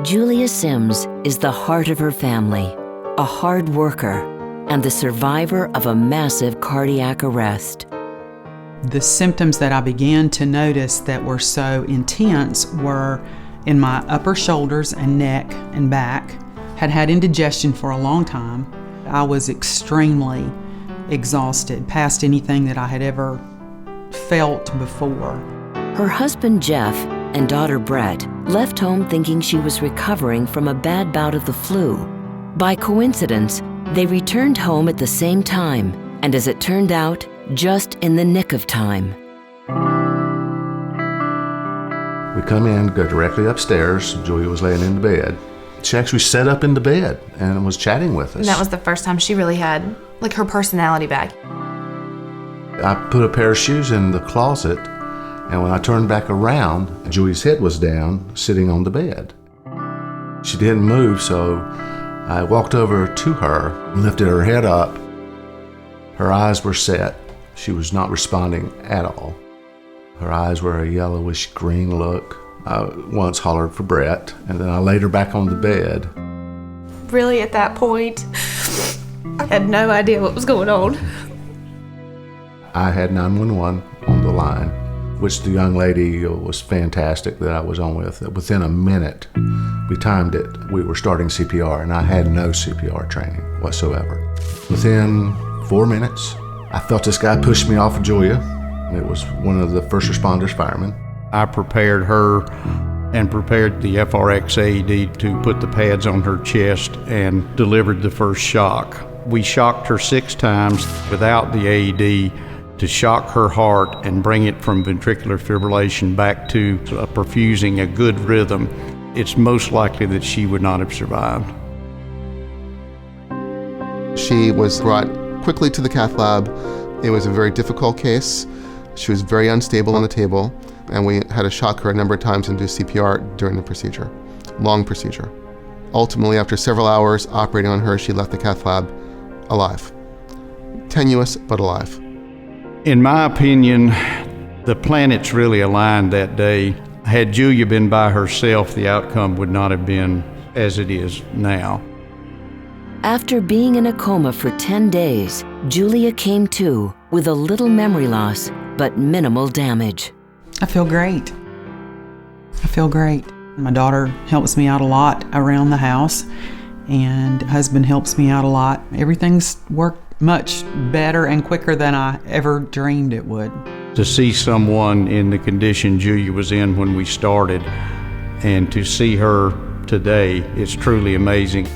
Julia Sims is the heart of her family, a hard worker, and the survivor of a massive cardiac arrest. The symptoms that I began to notice that were so intense were in my upper shoulders and neck and back. Had indigestion for a long time. I was extremely exhausted, past anything that I had ever felt before. Her husband Jeff and daughter Brett left home thinking she was recovering from a bad bout of the flu. By coincidence, they returned home at the same time, and as it turned out, just in the nick of time. We come in, go directly upstairs. Julia was laying in the bed. She actually sat up in the bed and was chatting with us. And that was the first time she really had, like, her personality back. I put a pair of shoes in the closet, and when I turned back around, Julia's head was down, sitting on the bed. She didn't move, so I walked over to her, lifted her head up. Her eyes were set. She was not responding at all. Her eyes were a yellowish green look. I once hollered for Brett, and then I laid her back on the bed. Really, at that point, I had no idea what was going on. I had 911 on the line, which the young lady was fantastic that I was on with. Within a minute, we timed it. We were starting CPR, and I had no CPR training whatsoever. Within 4 minutes, I felt this guy push me off of Julia. It was one of the first responders, firemen. I prepared her and prepared the FRX AED to put the pads on her chest and delivered the first shock. We shocked her 6 times without the AED to shock her heart and bring it from ventricular fibrillation back to a perfusing, a good rhythm. It's most likely that she would not have survived. She was brought quickly to the cath lab. It was a very difficult case. She was very unstable on the table, and we had to shock her a number of times and do CPR during the procedure. Long procedure. Ultimately, after several hours operating on her, she left the cath lab alive. Tenuous, but alive. In my opinion, the planets really aligned that day. Had Julia been by herself, the outcome would not have been as it is now. After being in a coma for 10 days, Julia came to with a little memory loss, but minimal damage. I feel great. I feel great. My daughter helps me out a lot around the house, and husband helps me out a lot. Everything's worked much better and quicker than I ever dreamed it would. To see someone in the condition Julia was in when we started, and to see her today, it's truly amazing.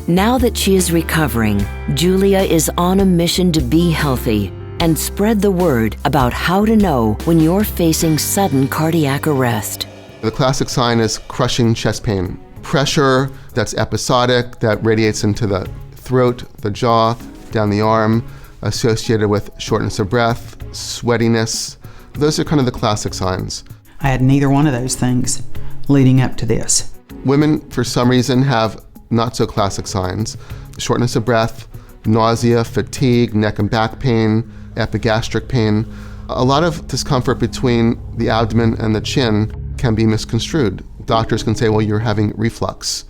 Now that she is recovering, Julia is on a mission to be healthy and spread the word about how to know when you're facing sudden cardiac arrest. The classic sign is crushing chest pain. Pressure that's episodic, that radiates into the throat, the jaw, down the arm, associated with shortness of breath, sweatiness. Those are kind of the classic signs. I had neither one of those things leading up to this. Women, for some reason, have not so classic signs. Shortness of breath, nausea, fatigue, neck and back pain, epigastric pain. A lot of discomfort between the abdomen and the chin can be misconstrued. Doctors can say, well, you're having reflux,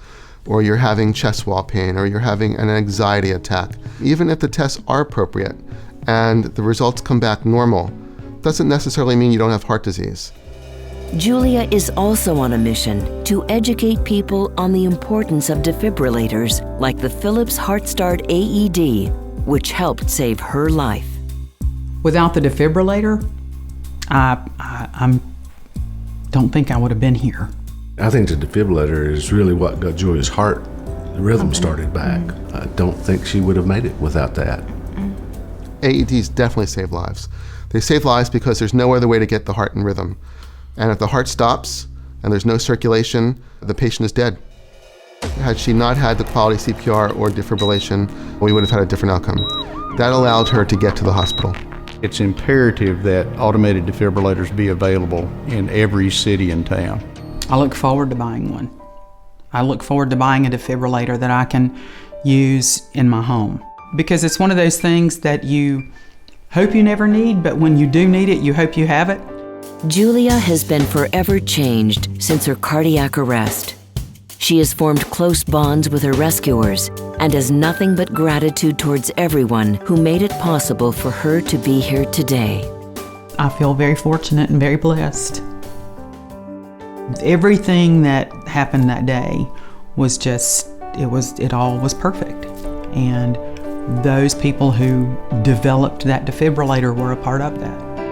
or you're having chest wall pain, or you're having an anxiety attack. Even if the tests are appropriate and the results come back normal, doesn't necessarily mean you don't have heart disease. Julia is also on a mission to educate people on the importance of defibrillators like the Philips HeartsStart AED, which helped save her life. Without the defibrillator, I don't think I would have been here. I think the defibrillator is really what got Julia's heart, the rhythm started back. I don't think she would have made it without that. AEDs definitely save lives. They save lives because there's no other way to get the heart in rhythm. And if the heart stops and there's no circulation, the patient is dead. Had she not had the quality CPR or defibrillation, we would have had a different outcome. That allowed her to get to the hospital. It's imperative that automated defibrillators be available in every city and town. I look forward to buying one. I look forward to buying a defibrillator that I can use in my home. Because it's one of those things that you hope you never need, but when you do need it, you hope you have it. Julia has been forever changed since her cardiac arrest. She has formed close bonds with her rescuers and has nothing but gratitude towards everyone who made it possible for her to be here today. I feel very fortunate and very blessed. Everything that happened that day was just, it all was perfect. And those people who developed that defibrillator were a part of that.